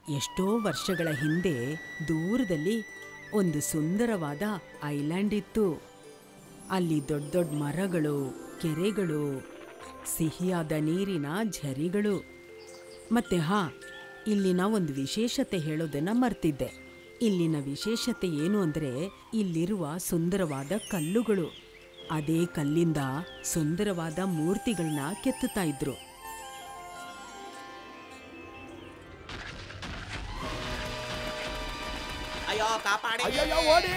ಎಷ್ಟೋ ವರ್ಷಗಳ ಹಿಂದೆ ದೂರದಲ್ಲಿ ಒಂದು ಸುಂದರವಾದ ಐಲ್ಯಾಂಡ್ ಇತ್ತು. ಅಲ್ಲಿ ದೊಡ್ಡ ದೊಡ್ಡ ಮರಗಳು, ಕೆರೆಗಳು, ಸಿಹಿಯಾದ ನೀರಿನ ಝರಿಗಳು. ಮತ್ತೆ ಇಲ್ಲಿನ ಒಂದು ವಿಶೇಷತೆ ಹೇಳೋದನ್ನ ಮರ್ತಿದ್ದೆ. ಇಲ್ಲಿನ ವಿಶೇಷತೆ ಏನು ಅಂದರೆ ಇಲ್ಲಿರುವ ಸುಂದರವಾದ ಕಲ್ಲುಗಳು. ಅದೇ ಕಲ್ಲಿಂದ ಸುಂದರವಾದ ಮೂರ್ತಿಗಳನ್ನ ಕೆತ್ತುತ್ತಾ ಇದ್ರು. ಅಯ್ಯೋ ಕಾಪಾಡಿ, ಅಯ್ಯೋ ಓಡಿ,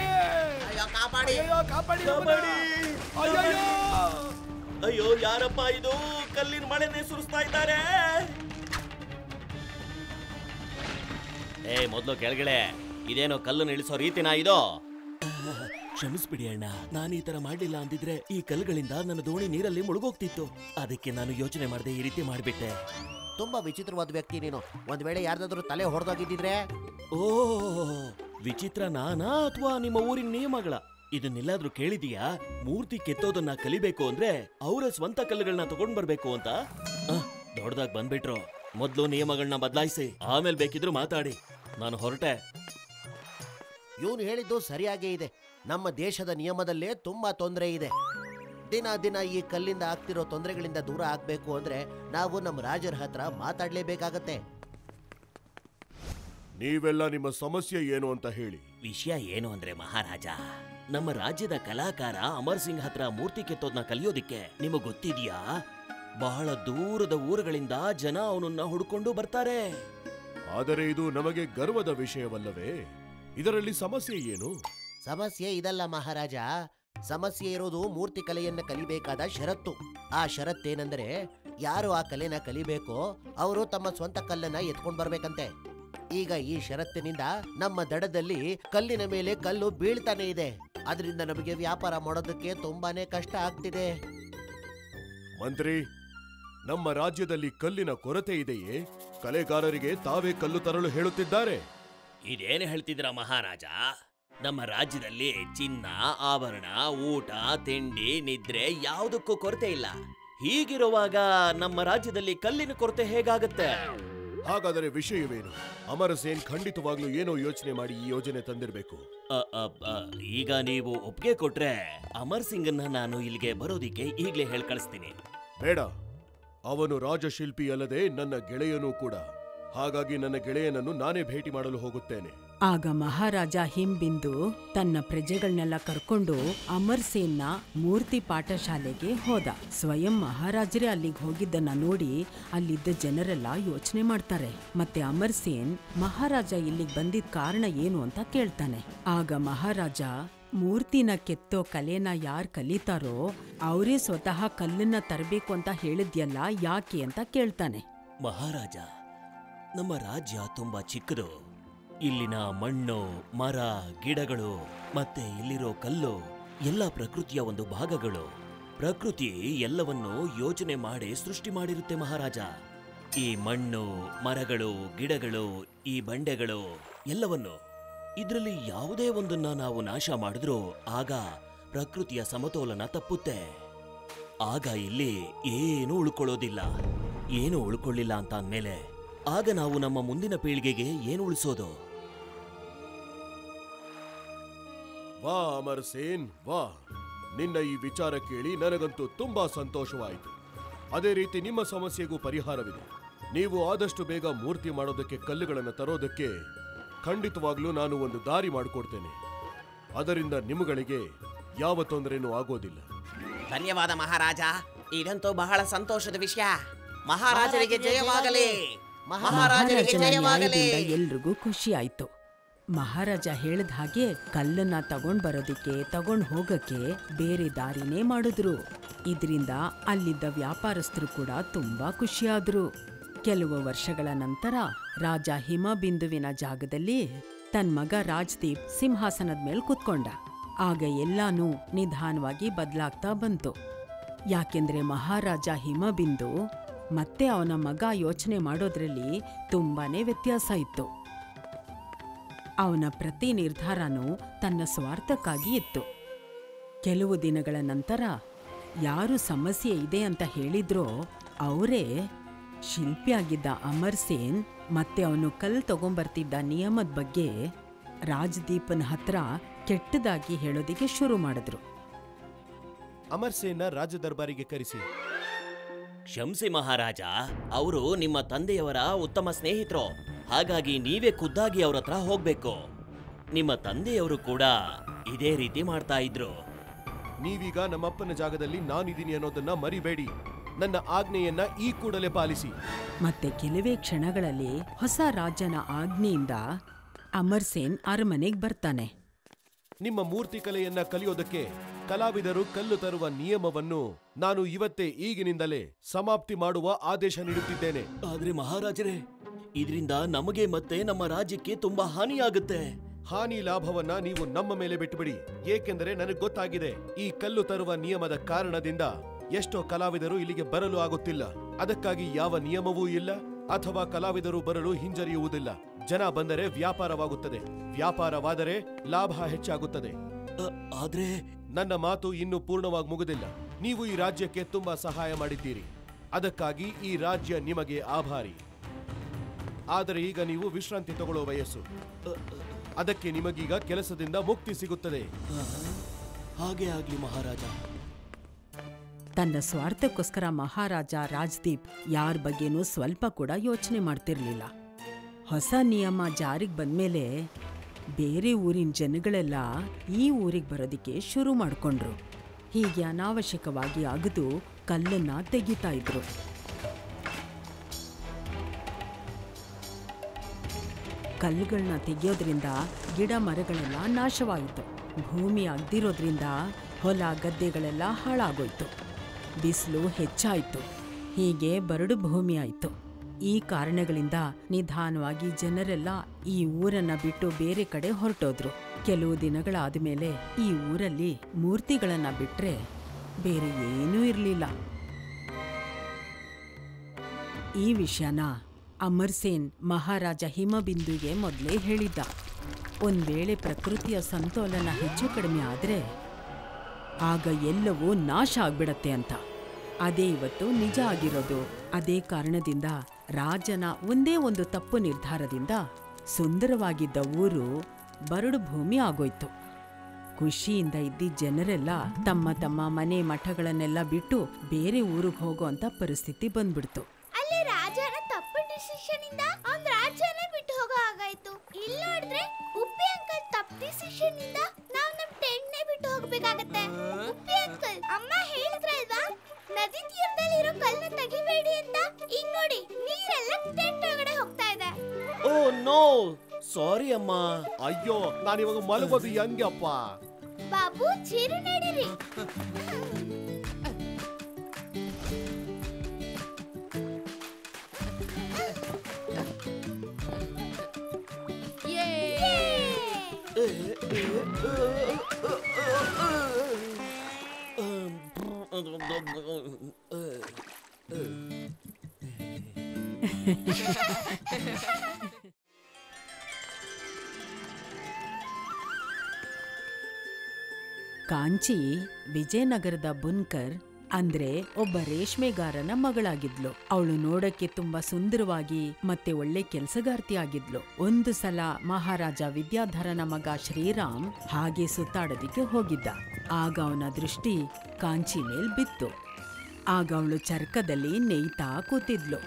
ಅಯ್ಯೋ ಕಾಪಾಡಿ, ಅಯ್ಯೋ ಕಾಪಾಡಿ, ಅಯ್ಯೋ ಅಯ್ಯೋ ಯಾರಪ್ಪ ಇದು? ಕಲ್ಲಿನ ಮಳೆನೇ ಸುರಿಸ್ತಾ ಇದ್ದಾರೆ. ಮೊದ್ಲು ಕೆಳಗಡೆ ಇದೇನೋ ಕಲ್ಲನ್ನು ಇಳಿಸೋ ರೀತಿನಾ ಇದು? ಕ್ಷಮಿಸ್ಬಿಡಿ ಅಣ್ಣ, ನಾನು ಈ ತರ ಮಾಡ್ಲಿಲ್ಲ ಅಂದಿದ್ರೆ ಈ ಕಲ್ಲುಗಳಿಂದ ನನ್ನ ದೋಣಿ ನೀರಲ್ಲಿ ಮುಳುಗೋಗ್ತಿತ್ತು. ಅದಕ್ಕೆ ನಾನು ಯೋಚನೆ ಮಾಡದೆ ಈ ರೀತಿ ಮಾಡ್ಬಿಟ್ಟೆ. ತುಂಬಾ ವಿಚಿತ್ರವಾದ ವ್ಯಕ್ತಿ ನೀನು. ಒಂದ್ ವೇಳೆ ಯಾರ್ದಾದ್ರೂ ತಲೆ ಹೊಡೆದೋಗಿದ್ದಿದ್ರೆ? ಓ, ವಿಚಿತ್ರ ನಾನಾ ಅಥವಾ ನಿಮ್ಮ ಊರಿನ ನಿಯಮಗಳ? ಇದನ್ನೆಲ್ಲಾದ್ರೂ ಕೇಳಿದೀಯಾ? ಮೂರ್ತಿ ಕೆತ್ತೋದನ್ನ ಕಲಿಬೇಕು ಅಂದ್ರೆ ಅವರ ಸ್ವಂತ ಕಲ್ಲುಗಳನ್ನ ತಗೊಂಡ್ ಬರ್ಬೇಕು ಅಂತ. ದೊಡ್ಡದಾಗ್ ಬಂದ್ಬಿಟ್ರು. ಮೊದ್ಲು ನಿಯಮಗಳನ್ನ ಬದಲಾಯಿಸಿ ಆಮೇಲೆ ಬೇಕಿದ್ರು ಮಾತಾಡಿ. ನಾನು ಹೊರಟೆ. ಇವನು ಹೇಳಿದ್ದು ಸರಿಯಾಗೇ ಇದೆ. ನಮ್ಮ ದೇಶದ ನಿಯಮದಲ್ಲೇ ತುಂಬಾ ತೊಂದರೆ ಇದೆ. ದಿನ ದಿನ ಈ ಕಲ್ಲಿಂದ ಆಗ್ತಿರೋ ತೊಂದರೆಗಳಿಂದ ದೂರ ಆಗ್ಬೇಕು ಅಂದ್ರೆ ನಾವು ನಮ್ಮ ರಾಜರ ಹತ್ರ ಮಾತಾಡ್ಲೇಬೇಕಾಗತ್ತೆ. ನೀವೆಲ್ಲ ನಿಮ್ಮ ಸಮಸ್ಯೆ ಏನು ಅಂತ ಹೇಳಿ. ವಿಷಯ ಏನು ಅಂದ್ರೆ ಮಹಾರಾಜ, ನಮ್ಮ ರಾಜ್ಯದ ಕಲಾಕಾರ ಅಮರ್ ಸಿಂಗ್ ಹತ್ರ ಮೂರ್ತಿ ಕೆತ್ತೋದ್ನ ಕಲಿಯೋದಿಕ್ಕೆ ನಿಮಗ್ ಗೊತ್ತಿದ್ಯಾ? ಬಹಳ ದೂರದ ಊರುಗಳಿಂದ ಜನ ಅವನನ್ನ ಹುಡ್ಕೊಂಡು ಬರ್ತಾರೆ. ಆದರೆ ಇದು ನಮಗೆ ಗರ್ವದ ವಿಷಯವಲ್ಲವೇ? ಇದರಲ್ಲಿ ಸಮಸ್ಯೆ ಏನು? ಸಮಸ್ಯೆ ಇದಲ್ಲ ಮಹಾರಾಜ. ಸಮಸ್ಯೆ ಇರೋದು ಮೂರ್ತಿ ಕಲೆಯನ್ನ ಕಲಿಬೇಕಾದ ಷರತ್ತು. ಆ ಷರತ್ತೇನೆಂದರೆ ಯಾರು ಆ ಕಲೆನ ಕಲಿಬೇಕೋ ಅವರು ತಮ್ಮ ಸ್ವಂತ ಕಲ್ಲನ್ನ ಎತ್ಕೊಂಡ್ ಬರ್ಬೇಕಂತೆ. ಈಗ ಈ ಷರತ್ತಿನಿಂದ ನಮ್ಮ ದಡದಲ್ಲಿ ಕಲ್ಲಿನ ಮೇಲೆ ಕಲ್ಲು ಬೀಳ್ತಾನೆ ಇದೆ. ಅದರಿಂದ ನಮಗೆ ವ್ಯಾಪಾರ ಮಾಡೋದಕ್ಕೆ ತುಂಬಾನೇ ಕಷ್ಟ ಆಗ್ತಿದೆ. ಮಂತ್ರಿ, ನಮ್ಮ ರಾಜ್ಯದಲ್ಲಿ ಕಲ್ಲಿನ ಕೊರತೆ ಇದೆಯೇ? ಕಲೆಗಾರರಿಗೆ ತಾವೇ ಕಲ್ಲು ತರಲು ಹೇಳುತ್ತಿದ್ದಾರೆ. ಇದೇನು ಹೇಳ್ತಿದ್ರ ಮಹಾರಾಜ? ನಮ್ಮ ರಾಜ್ಯದಲ್ಲಿ ಚಿನ್ನ, ಆಭರಣ, ಊಟ, ತಿಂಡಿ, ನಿದ್ರೆ ಯಾವುದಕ್ಕೂ ಕೊರತೆ ಇಲ್ಲ. ಹೀಗಿರುವಾಗ ನಮ್ಮ ರಾಜ್ಯದಲ್ಲಿ ಕಲ್ಲಿನ ಕೊರತೆ ಹೇಗಾಗುತ್ತೆ? ಹಾಗಾದರೆ ವಿಷಯವೇನು? ಅಮರ್ ಸೇನ್ ಖಂಡಿತವಾಗ್ಲೂ ಏನೋ ಯೋಚನೆ ಮಾಡಿ ಈ ಯೋಜನೆ ತಂದಿರಬೇಕು. ಈಗ ನೀವು ಒಪ್ಪಿಗೆ ಕೊಟ್ರೆ ಅಮರ್ ಸಿಂಗನ್ನ ನಾನು ಇಲ್ಲಿಗೆ ಬರೋದಿಕ್ಕೆ ಈಗ್ಲೇ ಹೇಳಿ ಕಳಿಸ್ತೀನಿ. ಬೇಡ, ಅವನು ರಾಜಶಿಲ್ಪಿ ಅಲ್ಲದೆ ನನ್ನ ಗೆಳೆಯನೂ ಕೂಡ. ಹಾಗಾಗಿ ನನ್ನ ಗೆಳೆಯನನ್ನು ನಾನೇ ಭೇಟಿ ಮಾಡಲು ಹೋಗುತ್ತೇನೆ. ಆಗ ಮಹಾರಾಜ ಹಿಂಬಿಂದು ತನ್ನ ಪ್ರಜೆಗಳನ್ನೆಲ್ಲ ಕರ್ಕೊಂಡು ಅಮರ್ ಸೇನ್ನ ಮೂರ್ತಿ ಪಾಠಶಾಲೆಗೆ ಹೋದ. ಸ್ವಯಂ ಮಹಾರಾಜರೇ ಅಲ್ಲಿಗೆ ಹೋಗಿದ್ದನ್ನ ನೋಡಿ ಅಲ್ಲಿದ್ದ ಜನರೆಲ್ಲ ಯೋಚನೆ ಮಾಡ್ತಾರೆ. ಮತ್ತೆ ಅಮರ್ ಸೇನ್ ಮಹಾರಾಜ ಇಲ್ಲಿಗೆ ಬಂದಿದ್ದ ಕಾರಣ ಏನು ಅಂತ ಕೇಳ್ತಾನೆ. ಆಗ ಮಹಾರಾಜ ಮೂರ್ತಿನ ಕೆತ್ತೋ ಕಲೆನ ಯಾರು ಕಲಿತಾರೋ ಅವರೇ ಸ್ವತಃ ಕಲ್ಲನ್ನ ತರಬೇಕು ಅಂತ ಹೇಳಿದ್ಯಲ್ಲ, ಯಾಕೆ ಅಂತ ಕೇಳ್ತಾನೆ. ಮಹಾರಾಜ, ನಮ್ಮ ರಾಜ್ಯ ತುಂಬಾ ಚಿಕ್ಕದು. ಇಲ್ಲಿನ ಮಣ್ಣು, ಮರ, ಗಿಡಗಳು ಮತ್ತೆ ಇಲ್ಲಿರೋ ಕಲ್ಲು ಎಲ್ಲ ಪ್ರಕೃತಿಯ ಒಂದು ಭಾಗಗಳು. ಪ್ರಕೃತಿ ಎಲ್ಲವನ್ನೂ ಯೋಚನೆ ಮಾಡಿ ಸೃಷ್ಟಿ ಮಾಡಿರುತ್ತೆ ಮಹಾರಾಜ. ಈ ಮಣ್ಣು, ಮರಗಳು, ಗಿಡಗಳು, ಈ ಬಂಡೆಗಳು ಎಲ್ಲವನ್ನು ಇದರಲ್ಲಿ ಯಾವುದೇ ಒಂದನ್ನ ನಾವು ನಾಶ ಮಾಡಿದ್ರೂ ಆಗ ಪ್ರಕೃತಿಯ ಸಮತೋಲನ ತಪ್ಪುತ್ತೆ. ಆಗ ಇಲ್ಲಿ ಏನೂ ಉಳ್ಕೊಳ್ಳೋದಿಲ್ಲ. ಏನು ಉಳ್ಕೊಳ್ಳಿಲ್ಲ ಅಂತ ಅಂದ್ಮೇಲೆ ಆಗ ನಾವು ನಮ್ಮ ಮುಂದಿನ ಪೀಳಿಗೆಗೆ ಏನು ಉಳಿಸೋದು? ವಾ ಅಮರ್ ಸೇನ್, ವಾ! ನಿನ್ನ ಈ ವಿಚಾರ ಕೇಳಿ ನನಗಂತೂ ತುಂಬಾ ಸಂತೋಷವಾಯಿತು. ಅದೇ ರೀತಿ ನಿಮ್ಮ ಸಮಸ್ಯೆಗೂ ಪರಿಹಾರವಿದೆ. ನೀವು ಆದಷ್ಟು ಬೇಗ ಮೂರ್ತಿ ಮಾಡೋದಕ್ಕೆ ಕಲ್ಲುಗಳನ್ನು ತರೋದಕ್ಕೆ ಖಂಡಿತವಾಗ್ಲೂ ನಾನು ಒಂದು ದಾರಿ ಮಾಡಿಕೊಡ್ತೇನೆ. ಅದರಿಂದ ನಿಮ್ಮಗಳಿಗೆ ಯಾವ ತೊಂದರೆನೂ ಆಗೋದಿಲ್ಲ. ಧನ್ಯವಾದ ಮಹಾರಾಜ, ಇದಂತೂ ಬಹಳ ಸಂತೋಷದ ವಿಷಯ. ಮಹಾರಾಜರಿಗೆ ಜಯವಾಗಲಿ, ಮಹಾರಾಜರಿಗೆ ಜಯವಾಗಲಿ. ಎಲ್ರಿಗೂ ಖುಷಿ ಆಯ್ತು. ಮಹಾರಾಜ ಹೇಳಿದ ಹಾಗೆ ಕಲ್ಲನ್ನ ತಗೊಂಡ್ ಬರೋದಿಕ್ಕೆ ತಗೊಂಡ್ ಹೋಗಕ್ಕೆ ಬೇರೆ ದಾರಿನೇ ಮಾಡಿದ್ರು. ಇದರಿಂದ ಅಲ್ಲಿದ್ದ ವ್ಯಾಪಾರಸ್ಥರು ಕೂಡ ತುಂಬಾ ಖುಷಿಯಾದ್ರು. ಕೆಲವು ವರ್ಷಗಳ ನಂತರ ರಾಜ ಹಿಮಬಿಂದುವಿನ ಜಾಗದಲ್ಲಿ ತನ್ನ ಮಗ ರಾಜ್ದೀಪ್ ಸಿಂಹಾಸನದ ಮೇಲೆ ಕೂತ್ಕೊಂಡ. ಆಗ ಎಲ್ಲಾನು ನಿಧಾನವಾಗಿ ಬದಲಾಗ್ತಾ ಬಂತು. ಯಾಕೆಂದ್ರೆ ಮಹಾರಾಜ ಹಿಮಬಿಂದು ಮತ್ತೆ ಅವನ ಮಗ ಯೋಚನೆ ಮಾಡೋದ್ರಲ್ಲಿ ತುಂಬಾನೇ ವ್ಯತ್ಯಾಸ ಇತ್ತು. ಅವನ ಪ್ರತಿ ನಿರ್ಧಾರನೂ ತನ್ನ ಸ್ವಾರ್ಥಕ್ಕಾಗಿ ಇತ್ತು. ಕೆಲವು ದಿನಗಳ ನಂತರ ಯಾರು ಸಮಸ್ಯೆ ಇದೆ ಅಂತ ಹೇಳಿದ್ರೋ ಅವರೇ ಶಿಲ್ಪಿಯಾಗಿದ್ದ ಅಮರ್ ಸೇನ್ ಮತ್ತೆ ಅವನು ಕಲ್ ತಗೊಂಬರ್ತಿದ್ದ ನಿಯಮದ ಬಗ್ಗೆ ರಾಜ್ದೀಪನ್ ಹತ್ರ ಕೆಟ್ಟದಾಗಿ ಹೇಳೋದಿಕ್ಕೆ ಶುರು ಮಾಡಿದ್ರು. ಅಮರ್ ಸೇನ್ನ ರಾಜ ದರ್ಬಾರಿಗೆ ಕರೆಸಿ. ಕ್ಷಮಿಸಿ ಮಹಾರಾಜ, ಅವರು ನಿಮ್ಮ ತಂದೆಯವರ ಉತ್ತಮ ಸ್ನೇಹಿತರು. ಹಾಗಾಗಿ ನೀವೇ ಖುದ್ದಾಗಿ ಅವ್ರ ಹತ್ರ ಹೋಗ್ಬೇಕು. ನಿಮ್ಮ ತಂದೆಯವರು ಕೂಡ ಇದೇ ರೀತಿ ಮಾಡ್ತಾ ಇದ್ರು. ನೀವೀಗ ನಮ್ಮಪ್ಪನ ಜಾಗದಲ್ಲಿ ನಾನಿದ್ದೀನಿ ಅನ್ನೋದನ್ನ ಮರಿಬೇಡಿ. ನನ್ನ ಆಜ್ಞೆಯನ್ನ ಈ ಕೂಡಲೇ ಪಾಲಿಸಿ. ಮತ್ತೆ ಕೆಲವೇ ಕ್ಷಣಗಳಲ್ಲಿ ಹೊಸ ರಾಜನ ಆಜ್ಞೆಯಿಂದ ಅಮರ್ ಸೇನ್ ಅರಮನೆಗೆ ಬರ್ತಾನೆ. ನಿಮ್ಮ ಮೂರ್ತಿ ಕಲೆಯನ್ನ ಕಲಿಯೋದಕ್ಕೆ ಕಲಾವಿದರು ಕಲ್ಲು ತರುವ ನಿಯಮವನ್ನು ನಾನು ಇವತ್ತೇ ಈಗಿನಿಂದಲೇ ಸಮಾಪ್ತಿ ಮಾಡುವ ಆದೇಶ ನೀಡುತ್ತಿದ್ದೇನೆ. ಆದ್ರೆ ಮಹಾರಾಜರೇ, ಇದರಿಂದ ನಮಗೆ ಮತ್ತೆ ನಮ್ಮ ರಾಜ್ಯಕ್ಕೆ ತುಂಬಾ ಹಾನಿಯಾಗುತ್ತೆ. ಹಾನಿ ಲಾಭವನ್ನ ನೀವು ನಮ್ಮ ಮೇಲೆ ಬಿಟ್ಟುಬಿಡಿ. ಏಕೆಂದರೆ ನನಗೆ ಗೊತ್ತಾಗಿದೆ, ಈ ಕಲ್ಲು ತರುವ ನಿಯಮದ ಕಾರಣದಿಂದ ಎಷ್ಟೋ ಕಲಾವಿದರು ಇಲ್ಲಿಗೆ ಬರಲು ಆಗುತ್ತಿಲ್ಲ. ಅದಕ್ಕಾಗಿ ಯಾವ ನಿಯಮವೂ ಇಲ್ಲ ಅಥವಾ ಕಲಾವಿದರು ಬರಲು ಹಿಂಜರಿಯುವುದಿಲ್ಲ. ಜನ ಬಂದರೆ ವ್ಯಾಪಾರವಾಗುತ್ತದೆ, ವ್ಯಾಪಾರವಾದರೆ ಲಾಭ ಹೆಚ್ಚಾಗುತ್ತದೆ. ಆದ್ರೆ ನನ್ನ ಮಾತು ಇನ್ನೂ ಪೂರ್ಣವಾಗಿ ಮುಗಿದಿಲ್ಲ. ನೀವು ಈ ರಾಜ್ಯಕ್ಕೆ ತುಂಬಾ ಸಹಾಯ ಮಾಡಿದ್ದೀರಿ, ಅದಕ್ಕಾಗಿ ಈ ರಾಜ್ಯ ನಿಮಗೆ ಆಭಾರಿ. ಆದರೆ ಈಗ ನೀವು ವಿಶ್ರಾಂತಿ ತಗೊಳ್ಳೋ ವಯಸ್ಸು. ಅದಕ್ಕೆ ನಿಮಗೀಗ ಕೆಲಸದಿಂದ ಮುಕ್ತಿ ಸಿಗುತ್ತದೆ. ಹಾಗೆ ಆಗ್ಲಿ ಮಹಾರಾಜ. ತನ್ನ ಸ್ವಾರ್ಥಕ್ಕೋಸ್ಕರ ಮಹಾರಾಜ ರಾಜ್ದೀಪ್ ಯಾರ ಬಗ್ಗೆನೂ ಸ್ವಲ್ಪ ಕೂಡ ಯೋಚನೆ ಮಾಡ್ತಿರ್ಲಿಲ್ಲ. ಹೊಸ ನಿಯಮ ಜಾರಿಗೆ ಬಂದ್ಮೇಲೆ ಬೇರೆ ಊರಿನ ಜನಗಳೆಲ್ಲ ಈ ಊರಿಗೆ ಬರೋದಿಕ್ಕೆ ಶುರು ಮಾಡ್ಕೊಂಡ್ರು. ಹೀಗೆ ಅನಾವಶ್ಯಕವಾಗಿ ಅಗದು ಕಲ್ಲನ್ನ ತೆಗಿತಾ ಇದ್ರು. ಕಲ್ಲುಗಳನ್ನ ತೆಗೆಯೋದ್ರಿಂದ ಗಿಡ ಮರಗಳೆಲ್ಲ ನಾಶವಾಯಿತು. ಭೂಮಿ ಅಗ್ದಿರೋದ್ರಿಂದ ಹೊಲ ಗದ್ದೆಗಳೆಲ್ಲ ಹಾಳಾಗೋಯ್ತು. ಬಿಸಿಲು ಹೆಚ್ಚಾಯಿತು. ಹೀಗೆ ಬರಡು ಭೂಮಿ ಆಯಿತು. ಈ ಕಾರಣಗಳಿಂದ ನಿಧಾನವಾಗಿ ಜನರೆಲ್ಲ ಈ ಊರನ್ನ ಬಿಟ್ಟು ಬೇರೆ ಕಡೆ ಹೊರಟೋದ್ರು. ಕೆಲವು ದಿನಗಳಾದ ಮೇಲೆ ಈ ಊರಲ್ಲಿ ಮೂರ್ತಿಗಳನ್ನ ಬಿಟ್ರೆ ಬೇರೆ ಏನೂ ಇರಲಿಲ್ಲ. ಈ ವಿಷಯನ ಅಮರ್ ಸೇನ್ ಮಹಾರಾಜ ಹಿಮಬಿಂದುಗೆ ಮೊದಲೇ ಹೇಳಿದ್ದ. ಒಂದ್ವೇಳೆ ಪ್ರಕೃತಿಯ ಸಂತೋಲನ ಹೆಚ್ಚು ಕಡಿಮೆ ಆದ್ರೆ ಆಗ ಎಲ್ಲವೂ ನಾಶ ಆಗ್ಬಿಡತ್ತೆ ಅಂತ. ಅದೇ ಇವತ್ತು ನಿಜ ಆಗಿರೋದು. ಅದೇ ಕಾರಣದಿಂದ ರಾಜನ ಒಂದೇ ಒಂದು ತಪ್ಪು ನಿರ್ಧಾರದಿಂದ ಸುಂದರವಾಗಿದ್ದ ಊರು ಬರಡು ಭೂಮಿ ಆಗೋಯ್ತು. ಖುಷಿಯಿಂದ ಇದ್ದಿದ್ದ ಜನರೆಲ್ಲ ತಮ್ಮ ತಮ್ಮ ಮನೆ ಮಠಗಳನ್ನೆಲ್ಲ ಬಿಟ್ಟು ಬೇರೆ ಊರಿಗೆ ಹೋಗೋ ಅಂತ ಪರಿಸ್ಥಿತಿ ಬಂದ್ಬಿಡ್ತು. ಅಲ್ಲಿ ರಾಜನ ತಪ್ಪು ಡಿಸಿಷನ್ ಇಂದ ಅವ್ನ್ ರಾಜ್ಯನೇ ಬಿಟ್ಟು ಹೋಗೋ ಆಗಾಯ್ತು. ಇಲ್ಲಿ ನೋಡಿದ್ರೆ ಉಪ್ಪಿ ಅಂಕಲ್ ತಪ್ಪು ಡಿಸಿಷನ್ ಇಂದ ನಾವ್ ನಮ್ ಟೆಂಟ್ನೇ ಬಿಟ್ಟು ಹೋಗ್ಬೇಕಾಗತ್ತೆ. ಉಪ್ಪಿ ಅಂಕಲ್, ಅಮ್ಮ ಹೇಳಿದ್ರಲ್ವಾ ನದಿ ತೀರದಲ್ಲಿ ಇರೋ ಕಲ್ಲನ್ನ ತೆಗಿಬೇಡಿ ಅಂತ. ಈಗ ನೋಡಿ ನೀರೆಲ್ಲ ಟೆಂಟ್ ಒಳಗಡೆ ಹೋಗ್ತಾ ಇದೆ. ಓ ನೋ, ಸಾರಿ ಅಮ್ಮ. ಅಯ್ಯೋ, ನಾನಿವಾಗ ಮಲಗೋದು ಹೆಂಗಪ್ಪ? ಬಾಬು, ಚೀರು ನಡೀರಿ. ಕಾಂಚಿ ವಿಜಯನಗರದ ಬುನ್ಕರ್ ಅಂದ್ರೆ ಒಬ್ಬ ರೇಷ್ಮೆಗಾರನ ಮಗಳಾಗಿದ್ಲು. ಅವಳು ನೋಡಕ್ಕೆ ತುಂಬಾ ಸುಂದರವಾಗಿ ಮತ್ತೆ ಒಳ್ಳೆ ಕೆಲಸಗಾರ್ತಿ ಆಗಿದ್ಲು. ಒಂದು ಸಲ ಮಹಾರಾಜ ವಿದ್ಯಾಧರನ ಮಗ ಶ್ರೀರಾಮ್ ಹಾಗೆ ಸುತ್ತಾಡೋದಿಕ್ಕೆ ಹೋಗಿದ್ದ. ಆಗ ಅವನ ದೃಷ್ಟಿ ಕಾಂಚಿ ಮೇಲ್ ಬಿತ್ತು. ಆಗ ಅವಳು ಚರ್ಕದಲ್ಲಿ ನೇಯ್ತಾ ಕೂತಿದ್ಲು.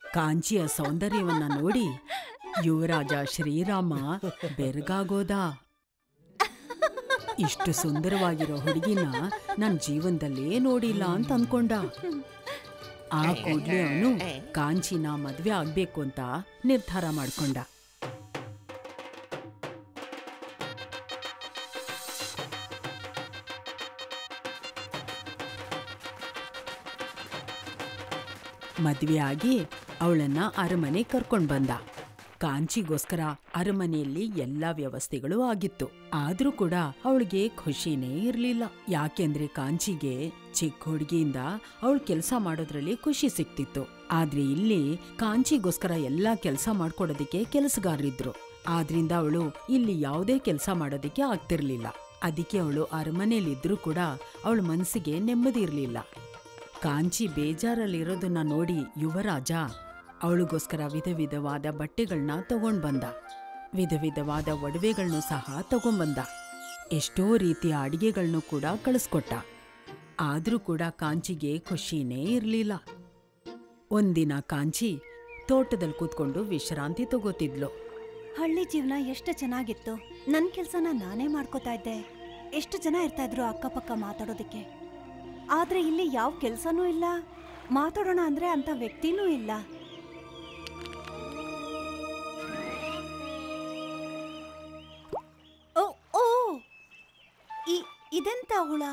ಕಾಂಚಿಯ ಸೌಂದರ್ಯವನ್ನ ನೋಡಿ ಯುವರಾಜ ಶ್ರೀರಾಮ ಬೆರಗಾಗೋದ. ಇಷ್ಟು ಸುಂದರವಾಗಿರೋ ಹುಡುಗಿನ ನನ್ನ ಜೀವನದಲ್ಲೇ ನೋಡಿಲ್ಲ ಅಂತ ಅನ್ಕೊಂಡ. ಆ ಕೂಡ್ಲೆ ಅವನು ಕಾಂಚಿನ ಮದ್ವೆ ಆಗ್ಬೇಕು ಅಂತ ನಿರ್ಧಾರ ಮಾಡ್ಕೊಂಡ. ಮದ್ವೆ ಆಗಿ ಅವಳನ್ನ ಅರಮನೆ ಕರ್ಕೊಂಡ್ ಬಂದ. ಕಾಂಚಿಗೋಸ್ಕರ ಅರಮನೆಯಲ್ಲಿ ಎಲ್ಲಾ ವ್ಯವಸ್ಥೆಗಳು ಆಗಿತ್ತು. ಆದ್ರೂ ಕೂಡ ಅವಳಿಗೆ ಖುಷಿನೇ ಇರ್ಲಿಲ್ಲ. ಯಾಕೆಂದ್ರೆ ಕಾಂಚಿಗೆ ಚಿಕ್ಕ ಹುಡುಗಿಯಿಂದ ಅವಳು ಕೆಲಸ ಮಾಡೋದ್ರಲ್ಲಿ ಖುಷಿ ಸಿಕ್ತಿತ್ತು. ಆದ್ರೆ ಇಲ್ಲಿ ಕಾಂಚಿಗೋಸ್ಕರ ಎಲ್ಲಾ ಕೆಲಸ ಮಾಡ್ಕೊಡೋದಿಕ್ಕೆ ಕೆಲಸಗಾರರಿದ್ರು. ಆದ್ರಿಂದ ಅವಳು ಇಲ್ಲಿ ಯಾವುದೇ ಕೆಲಸ ಮಾಡೋದಿಕ್ಕೆ ಆಗ್ತಿರ್ಲಿಲ್ಲ. ಅದಕ್ಕೆ ಅವಳು ಅರಮನೆಯಲ್ಲಿದ್ರೂ ಕೂಡ ಅವಳ ಮನಸ್ಸಿಗೆ ನೆಮ್ಮದಿ ಇರ್ಲಿಲ್ಲ. ಕಾಂಚಿ ಬೇಜಾರಲ್ಲಿರೋದನ್ನ ನೋಡಿ ಯುವರಾಜ ಅವಳಿಗೋಸ್ಕರ ವಿಧ ವಿಧವಾದ ಬಟ್ಟೆಗಳನ್ನ ತಗೊಂಡ್ ಬಂದ. ವಿಧ ವಿಧವಾದ ಒಡವೆಗಳನ್ನು ಸಹ ತಗೊಂಡ್ಬಂದ. ಎಷ್ಟೋ ರೀತಿಯ ಅಡಿಗೆಗಳನ್ನು ಕೂಡ ಕಳಿಸ್ಕೊಟ್ಟ. ಆದ್ರೂ ಕೂಡ ಕಾಂಚಿಗೆ ಖುಷಿನೇ ಇರ್ಲಿಲ್ಲ. ಒಂದಿನ ಕಾಂಚಿ ತೋಟದಲ್ಲಿ ಕೂತ್ಕೊಂಡು ವಿಶ್ರಾಂತಿ ತಗೋತಿದ್ಲು. ಹಳ್ಳಿ ಜೀವನ ಎಷ್ಟು ಚೆನ್ನಾಗಿತ್ತು. ನನ್ ಕೆಲ್ಸನ ನಾನೇ ಮಾಡ್ಕೋತಾ ಇದ್ದೆ. ಎಷ್ಟು ಜನ ಇರ್ತಾ ಇದ್ರು ಅಕ್ಕಪಕ್ಕ ಮಾತಾಡೋದಕ್ಕೆ. ಆದ್ರೆ ಇಲ್ಲಿ ಯಾವ ಕೆಲ್ಸನೂ ಇಲ್ಲ. ಮಾತಾಡೋಣ ಅಂದ್ರೆ ಅಂತ ವ್ಯಕ್ತಿನೂ ಇಲ್ಲ. ಓ ಓ ಇದೆಂತ ಹುಳ?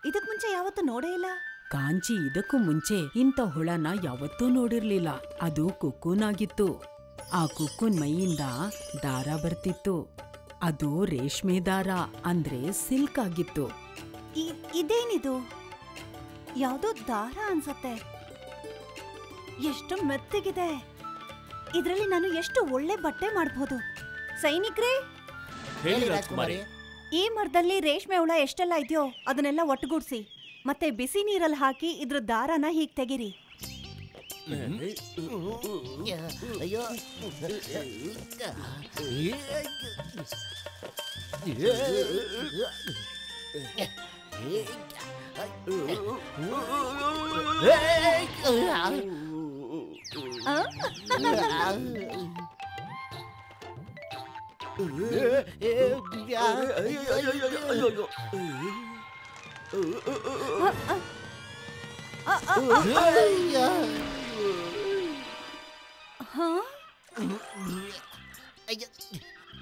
ಇದಕ್ ಮುಂಚೆ ಯಾವತ್ತೂ ನೋಡೇ ಇಲ್ಲ. ಕಾಂಚಿ ಇದಕ್ಕೂ ಮುಂಚೆ ಇಂಥ ಹುಳನ ಯಾವತ್ತೂ ನೋಡಿರ್ಲಿಲ್ಲ. ಅದು ಕುಕ್ಕೂನ್ ಆಗಿತ್ತು. ಆ ಕುಕ್ಕೂನ್ ಮೈಯಿಂದ ದಾರ ಬರ್ತಿತ್ತು. ಅದು ರೇಷ್ಮೆ ದಾರ, ಅಂದ್ರೆ ಸಿಲ್ಕ್ ಆಗಿತ್ತು. ಇದೇನಿದು? ಯಾವ್ದೋ ದಾರ ಅನ್ಸತ್ತೆ. ಎಷ್ಟು ಮೆತ್ತಗಿದೆ. ಇದ್ರಲ್ಲಿ ನಾನು ಎಷ್ಟು ಒಳ್ಳೆ ಬಟ್ಟೆ ಮಾಡ್ಬೋದು. ಸೈನಿಕ್ರೇ, ಹೇಳಿ ರಾಜ್ಕುಮಾರಿ. ಈ ಮರದಲ್ಲಿ ರೇಷ್ಮೆ ಹುಳ ಎಷ್ಟೆಲ್ಲ ಇದೆಯೋ ಅದನ್ನೆಲ್ಲ ಒಟ್ಟುಗೂಡ್ಸಿ ಮತ್ತೆ ಬಿಸಿ ನೀರಲ್ಲಿ ಹಾಕಿ ಇದ್ರ ದಾರನ ಹೀಗ್ ತೆಗಿರಿ. ಅಯ್ಯೋ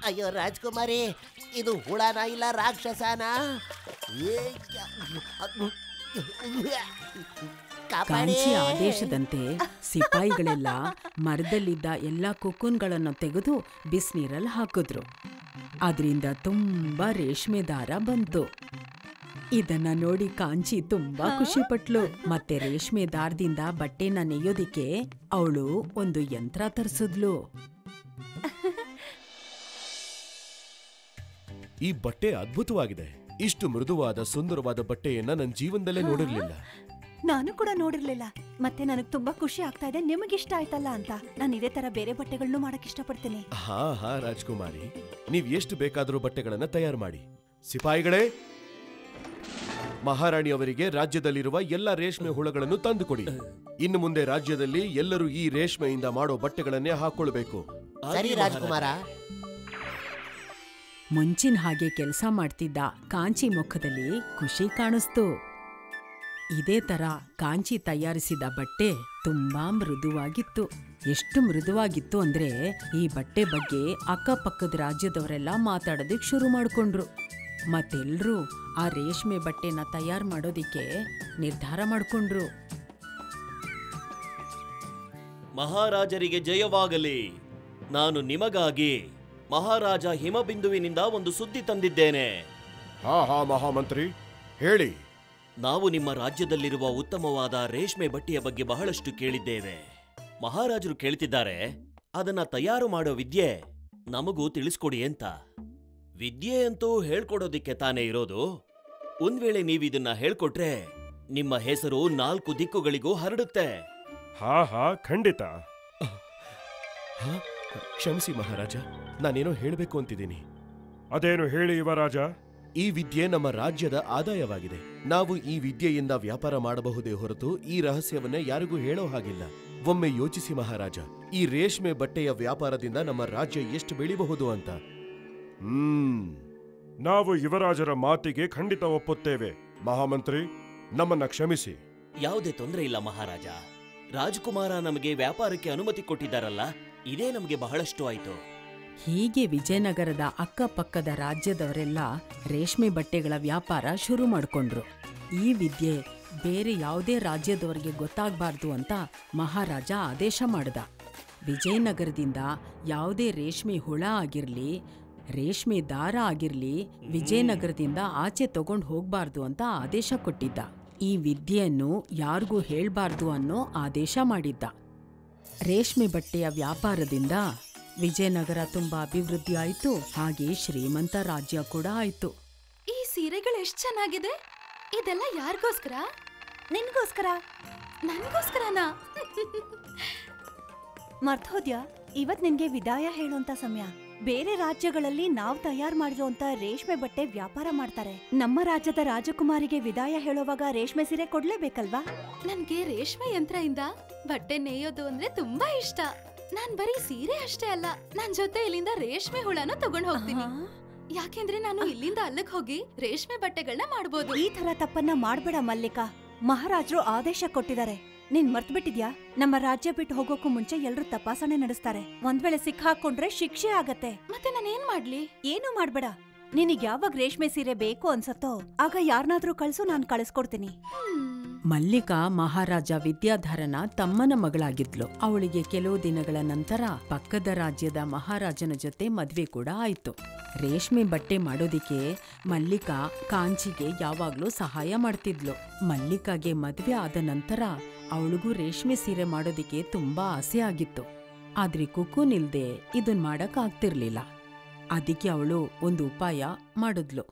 ಅಯ್ಯೋ ರಾಜ್ಕುಮಾರಿ, ಇದು ಹುಳನ ಇಲ್ಲ ರಾಕ್ಷಸನ? ಕಾಂಚಿ ಆದೇಶದಂತೆ ಸಿಪಾಯಿಗಳೆಲ್ಲ ಮರದಲ್ಲಿದ್ದ ಎಲ್ಲಾ ಕುಕ್ಕೂನ್ಗಳನ್ನು ತೆಗೆದು ಬಿಸಿನೀರಲ್ಲಿ ಹಾಕಿದ್ರು. ಅದರಿಂದ ತುಂಬಾ ರೇಷ್ಮೆ ದಾರ ಬಂತು. ಇದನ್ನ ನೋಡಿ ಕಾಂಚಿ ತುಂಬಾ ಖುಷಿ ಪಟ್ಲು. ಮತ್ತೆ ರೇಷ್ಮೆ ದಾರದಿಂದ ಬಟ್ಟೆನ ನೇಯೋದಿಕ್ಕೆ ಅವಳು ಒಂದು ಯಂತ್ರ ತರಿಸಿದ್ಲು. ಈ ಬಟ್ಟೆ ಅದ್ಭುತವಾಗಿದೆ. ಇಷ್ಟು ಮೃದುವಾದ ಸುಂದರವಾದ ಬಟ್ಟೆಯನ್ನ ನನ್ನ ಜೀವನದಲ್ಲೇ ನೋಡಿರ್ಲಿಲ್ಲ. ನಾನು ಕೂಡ ನೋಡಿರ್ಲಿಲ್ಲ. ಮತ್ತೆ ನನಗ್ ತುಂಬಾ ಖುಷಿ ಆಗ್ತಾ ಇದೆ ನಿಮಗಿಷ್ಟ ಆಯ್ತಲ್ಲ ಅಂತ. ನಾನು ಇದೇ ತರ ಬೇರೆ ಬಟ್ಟೆಗಳನ್ನು ಮಾಡಕ್ ಇಷ್ಟಪಡ್ತೀನಿ. ಹಾ ಹಾ ರಾಜ್ಕುಮಾರಿ, ನೀವ್ ಎಷ್ಟು ಬೇಕಾದ್ರೂ ಬಟ್ಟೆಗಳನ್ನ ತಯಾರು ಮಾಡಿ. ಸಿಪಾಯಿಗಳೇ, ಮಹಾರಾಣಿಯವರಿಗೆ ರಾಜ್ಯದಲ್ಲಿರುವ ಎಲ್ಲ ರೇಷ್ಮೆ ಹುಳಗಳನ್ನು ತಂದುಕೊಡಿ. ಇನ್ನು ಮುಂದೆ ರಾಜ್ಯದಲ್ಲಿ ಎಲ್ಲರೂ ಈ ರೇಷ್ಮೆಯಿಂದ ಮಾಡೋ ಬಟ್ಟೆಗಳನ್ನೇ ಹಾಕೊಳ್ಬೇಕು. ಸರಿ ರಾಜ್ಕುಮಾರ. ಮುಂಚಿನ ಹಾಗೆ ಕೆಲಸ ಮಾಡ್ತಿದ್ದ ಕಾಂಚಿ ಮುಖದಲ್ಲಿ ಖುಷಿ ಕಾಣಿಸ್ತು. ಇದೇ ತರ ಕಾಂಚಿ ತಯಾರಿಸಿದ ಬಟ್ಟೆ ತುಂಬಾ ಮೃದುವಾಗಿತ್ತು. ಎಷ್ಟು ಮೃದುವಾಗಿತ್ತು ಅಂದ್ರೆ ಈ ಬಟ್ಟೆ ಬಗ್ಗೆ ಅಕ್ಕಪಕ್ಕದ ರಾಜ್ಯದವರೆಲ್ಲ ಮಾತಾಡೋದಕ್ಕೆ ಶುರು ಮಾಡ್ಕೊಂಡ್ರು. ಮತ್ತೆಲ್ರೂ ಆ ರೇಷ್ಮೆ ಬಟ್ಟೆನ ತಯಾರು ಮಾಡೋದಿಕ್ಕೆ ನಿರ್ಧಾರ ಮಾಡ್ಕೊಂಡ್ರು. ಮಹಾರಾಜರಿಗೆ ಜಯವಾಗಲಿ. ನಾನು ನಿಮಗಾಗಿ ಮಹಾರಾಜ ಹಿಮಬಿಂದುವಿನಿಂದ ಒಂದು ಸುದ್ದಿ ತಂದಿದ್ದೇನೆ. ಹಾ ಹಾ ಮಹಾಮಂತ್ರಿ, ಹೇಳಿ. ನಾವು ನಿಮ್ಮ ರಾಜ್ಯದಲ್ಲಿರುವ ಉತ್ತಮವಾದ ರೇಷ್ಮೆ ಬಟ್ಟೆಯ ಬಗ್ಗೆ ಬಹಳಷ್ಟು ಕೇಳಿದ್ದೇವೆ. ಮಹಾರಾಜರು ಕೇಳ್ತಿದ್ದಾರೆ, ಅದನ್ನ ತಯಾರು ಮಾಡೋ ವಿದ್ಯೆ ನಮಗೂ ತಿಳಿಸ್ಕೊಡಿ ಅಂತ. ವಿದ್ಯೆ ಅಂತೂ ಹೇಳ್ಕೊಡೋದಿಕ್ಕೆ ತಾನೇ ಇರೋದು. ಒಂದ್ ವೇಳೆ ನೀವಿದನ್ನ ಹೇಳ್ಕೊಟ್ರೆ ನಿಮ್ಮ ಹೆಸರು 4 ದಿಕ್ಕುಗಳಿಗೂ ಹರಡುತ್ತೆ. ಹಾ ಹಾ ಖಂಡಿತ. ಕ್ಷಮಿಸಿ ಮಹಾರಾಜ, ನಾನೇನೋ ಹೇಳಬೇಕು ಅಂತಿದ್ದೀನಿ. ಅದೇನು ಹೇಳಿ ಯುವರಾಜ. ಈ ವಿದ್ಯೆ ನಮ್ಮ ರಾಜ್ಯದ ಆದಾಯವಾಗಿದೆ. ನಾವು ಈ ವಿದ್ಯೆಯಿಂದ ವ್ಯಾಪಾರ ಮಾಡಬಹುದೇ ಹೊರತು ಈ ರಹಸ್ಯವನ್ನ ಯಾರಿಗೂ ಹೇಳೋ ಹಾಗಿಲ್ಲ. ಒಮ್ಮೆ ಯೋಚಿಸಿ ಮಹಾರಾಜ, ಈ ರೇಷ್ಮೆ ಬಟ್ಟೆಯ ವ್ಯಾಪಾರದಿಂದ ನಮ್ಮ ರಾಜ್ಯ ಎಷ್ಟು ಬೆಳಿಬಹುದು ಅಂತ. ನಾವು ಯುವರಾಜರ ಮಾತಿಗೆ ಖಂಡಿತ ಒಪ್ಪುತ್ತೇವೆ. ಮಹಾಮಂತ್ರಿ, ನಮ್ಮನ್ನ ಕ್ಷಮಿಸಿ. ಯಾವುದೇ ತೊಂದರೆ ಇಲ್ಲ ಮಹಾರಾಜ. ರಾಜಕುಮಾರ ನಮಗೆ ವ್ಯಾಪಾರಕ್ಕೆ ಅನುಮತಿ ಕೊಟ್ಟಿದ್ದಾರಲ್ಲ, ಇದೇ ನಮಗೆ ಬಹಳಷ್ಟು ಆಯ್ತು. ಹೀಗೆ ವಿಜಯನಗರದ ಅಕ್ಕಪಕ್ಕದ ರಾಜ್ಯದವರೆಲ್ಲ ರೇಷ್ಮೆ ಬಟ್ಟೆಗಳ ವ್ಯಾಪಾರ ಶುರು ಮಾಡ್ಕೊಂಡ್ರು. ಈ ವಿದ್ಯೆ ಬೇರೆ ಯಾವುದೇ ರಾಜ್ಯದವರಿಗೆ ಗೊತ್ತಾಗಬಾರ್ದು ಅಂತ ಮಹಾರಾಜ ಆದೇಶ ಮಾಡ್ದ. ವಿಜಯನಗರದಿಂದ ಯಾವುದೇ ರೇಷ್ಮೆ ಹುಳ ಆಗಿರ್ಲಿ, ರೇಷ್ಮೆ ದಾರ ಆಗಿರ್ಲಿ ವಿಜಯನಗರದಿಂದ ಆಚೆ ತಗೊಂಡು ಹೋಗ್ಬಾರ್ದು ಅಂತ ಆದೇಶ ಕೊಟ್ಟಿದ್ದ. ಈ ವಿದ್ಯೆಯನ್ನು ಯಾರಿಗೂ ಹೇಳ್ಬಾರ್ದು ಅನ್ನೋ ಆದೇಶ ಮಾಡಿದ್ದ. ರೇಷ್ಮೆ ಬಟ್ಟೆಯ ವ್ಯಾಪಾರದಿಂದ ವಿಜಯನಗರ ತುಂಬಾ ಅಭಿವೃದ್ಧಿ ಆಯ್ತು. ಹಾಗೆ ಶ್ರೀಮಂತ ರಾಜ್ಯ ಕೂಡ ಆಯ್ತು. ಈ ಸೀರೆಗಳು ಎಷ್ಟ್ ಚೆನ್ನಾಗಿದೆ. ಇದೆಲ್ಲ ಯಾರಿಗೋಸ್ಕರ? ನಿನ್ಗೋಸ್ಕರ. ನನ್ಗೋಸ್ಕರನಾ? ಮರ್ತೋದ್ಯಾ, ಇವತ್ ನಿನ್ಗೆ ವಿದಾಯ ಹೇಳೋಂತ ಸಮಯ. ಬೇರೆ ರಾಜ್ಯಗಳಲ್ಲಿ ನಾವ್ ತಯಾರು ಮಾಡಿರೋಂತ ರೇಷ್ಮೆ ಬಟ್ಟೆ ವ್ಯಾಪಾರ ಮಾಡ್ತಾರೆ. ನಮ್ಮ ರಾಜ್ಯದ ರಾಜಕುಮಾರಿಗೆ ವಿದಾಯ ಹೇಳೋವಾಗ ರೇಷ್ಮೆ ಸೀರೆ ಕೊಡ್ಲೇಬೇಕಲ್ವಾ? ನನ್ಗೆ ರೇಷ್ಮೆ ಯಂತ್ರದಿಂದ ಬಟ್ಟೆ ನೇಯೋದು ಅಂದ್ರೆ ತುಂಬಾ ಇಷ್ಟ. ನಾನ್ ಬರೀ ಸೀರೆ ಅಷ್ಟೇ ಅಲ್ಲ, ನನ್ ಜೊತೆ ಇಲ್ಲಿಂದ ರೇಷ್ಮೆ ಹುಳನ ತಗೊಂಡ್ ಹೋಗ್ತೀನಿ. ಯಾಕೆಂದ್ರೆ ನಾನು ಇಲ್ಲಿಂದ ಅಲ್ಲಿಗೆ ಹೋಗಿ ರೇಷ್ಮೆ ಬಟ್ಟೆಗಳನ್ನ ಮಾಡ್ಬೋದು. ಈ ತರ ತಪ್ಪನ್ನ ಮಾಡ್ಬೇಡ ಮಲ್ಲಿಕಾ. ಮಹಾರಾಜರು ಆದೇಶ ಕೊಟ್ಟಿದ್ದಾರೆ. ನೀನ್ ಮರ್ತ್ಬಿಟ್ಟಿದ್ಯಾ? ನಮ್ಮ ರಾಜ್ಯ ಬಿಟ್ಟು ಹೋಗೋಕು ಮುಂಚೆ ಎಲ್ರು ತಪಾಸಣೆ ನಡೆಸ್ತಾರೆ. ಒಂದ್ ವೇಳೆ ಸಿಕ್ಕಾಕೊಂಡ್ರೆ ಶಿಕ್ಷೆ ಆಗತ್ತೆ. ಮತ್ತೆ ನಾನೇನ್ ಮಾಡ್ಲಿ? ಏನು ಮಾಡ್ಬೇಡ. ನಿನಗ್ ಯಾವಾಗ ರೇಷ್ಮೆ ಸೀರೆ ಬೇಕು ಅನ್ಸತ್ತೋ ಆಗ ಯಾರನ್ನಾದ್ರೂ ಕಳ್ಸು, ನಾನ್ ಕಳಿಸ್ಕೊಡ್ತೀನಿ. ಮಲ್ಲಿಕಾ ಮಹಾರಾಜ ವಿದ್ಯಾಧರನ ತಮ್ಮನ ಮಗಳಾಗಿದ್ಲು. ಅವಳಿಗೆ ಕೆಲವು ದಿನಗಳ ನಂತರ ಪಕ್ಕದ ರಾಜ್ಯದ ಮಹಾರಾಜನ ಜೊತೆ ಮದ್ವೆ ಕೂಡ ಆಯ್ತು. ರೇಷ್ಮೆ ಬಟ್ಟೆ ಮಾಡೋದಿಕ್ಕೆ ಮಲ್ಲಿಕಾ ಕಾಂಚಿಗೆ ಯಾವಾಗ್ಲೂ ಸಹಾಯ ಮಾಡ್ತಿದ್ಲು. ಮಲ್ಲಿಕಾಗೆ ಮದ್ವೆ ಆದ ನಂತರ ಅವಳಿಗೂ ರೇಷ್ಮೆ ಸೀರೆ ಮಾಡೋದಿಕ್ಕೆ ತುಂಬಾ ಆಸೆ ಆಗಿತ್ತು. ಆದ್ರೆ ಕುಕ್ಕುನಿಲ್ದೆ ಇದನ್ ಮಾಡಕ್ ಆಗ್ತಿರ್ಲಿಲ್ಲ. ಅದಕ್ಕೆ ಅವಳು ಒಂದು ಉಪಾಯ ಮಾಡಿದ್ಲು.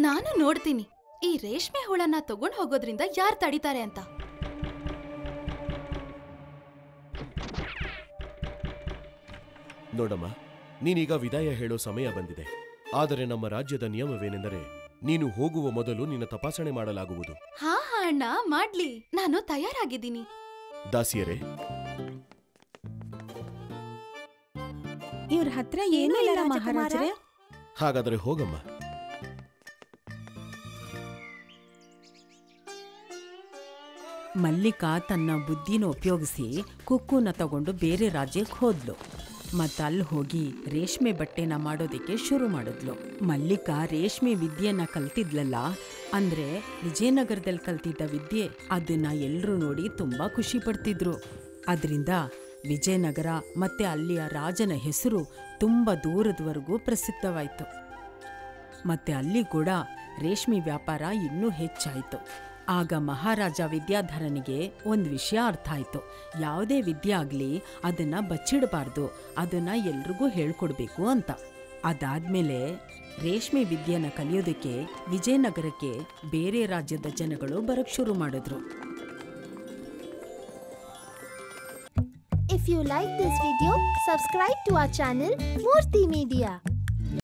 ನಾನು ನೋಡ್ತೀನಿ ಈ ರೇಷ್ಮೆ ಹುಳನ ತಗೊಂಡ್ ಹೋಗೋದ್ರಿಂದ ಯಾರ್ ತಡಿತಾರೆ ಅಂತ. ನೋಡಮ್ಮ, ನೀನೀಗ ವಿದಾಯ ಹೇಳೋ ಸಮಯ ಬಂದಿದೆ. ಆದರೆ ನಮ್ಮ ರಾಜ್ಯದ ನಿಯಮವೇನೆಂದರೆ ನೀನು ಹೋಗುವ ಮೊದಲು ನಿನ್ನ ತಪಾಸಣೆ ಮಾಡಲಾಗುವುದು. ಹಾ ಅಣ್ಣ, ಮಾಡ್ಲಿ. ನಾನು ತಯಾರಾಗಿದ್ದೀನಿ. ದಾಸಿಯರೇ, ಇವ್ರ ಹತ್ರ ಏನೂ ಇಲ್ಲ ಮಹಾರಾಜರೇ. ಹಾಗಾದರೆ ಹೋಗಮ್ಮ. ಮಲ್ಲಿಕಾ ತನ್ನ ಬುದ್ಧಿನ ಉಪಯೋಗಿಸಿ ಕುಕ್ಕುನ ತಗೊಂಡು ಬೇರೆ ರಾಜ್ಯಕ್ಕೆ ಹೋದ್ಲು. ಮತ್ತಲ್ಲಿ ಹೋಗಿ ರೇಷ್ಮೆ ಬಟ್ಟೆನ ಮಾಡೋದಿಕ್ಕೆ ಶುರು ಮಾಡಿದ್ಲು. ಮಲ್ಲಿಕಾ ರೇಷ್ಮೆ ವಿದ್ಯೆನ ಕಲ್ತಿದ್ಲಲ್ಲ, ಅಂದ್ರೆ ವಿಜಯನಗರದಲ್ಲಿ ಕಲ್ತಿದ್ದ ವಿದ್ಯೆ, ಅದನ್ನ ಎಲ್ರೂ ನೋಡಿ ತುಂಬಾ ಖುಷಿ ಪಡ್ತಿದ್ರು. ಅದರಿಂದ ವಿಜಯನಗರ ಮತ್ತೆ ಅಲ್ಲಿಯ ರಾಜನ ಹೆಸರು ತುಂಬಾ ದೂರದವರೆಗೂ ಪ್ರಸಿದ್ಧವಾಯ್ತು. ಮತ್ತೆ ಅಲ್ಲಿ ಕೂಡ ರೇಷ್ಮೆ ವ್ಯಾಪಾರ ಇನ್ನೂ ಹೆಚ್ಚಾಯಿತು. ಆಗ ಮಹಾರಾಜ ವಿದ್ಯಾಧರನಿಗೆ ಒಂದು ವಿಷಯ ಅರ್ಥ ಆಯ್ತು. ಯಾವುದೇ ವಿದ್ಯೆ ಆಗ್ಲಿ ಅದನ್ನ ಬಚ್ಚಿಡಬಾರ್ದು, ಅದನ್ನ ಎಲ್ರಿಗೂ ಹೇಳ್ಕೊಡ್ಬೇಕು ಅಂತ. ಅದಾದ್ಮೇಲೆ ರೇಷ್ಮೆ ವಿದ್ಯೆನ ಕಲಿಯೋದಕ್ಕೆ ವಿಜಯನಗರಕ್ಕೆ ಬೇರೆ ರಾಜ್ಯದ ಜನಗಳು ಬರಕ್ ಶುರು ಮಾಡಿದ್ರು. If you like this video, subscribe to our channel Murthy Media.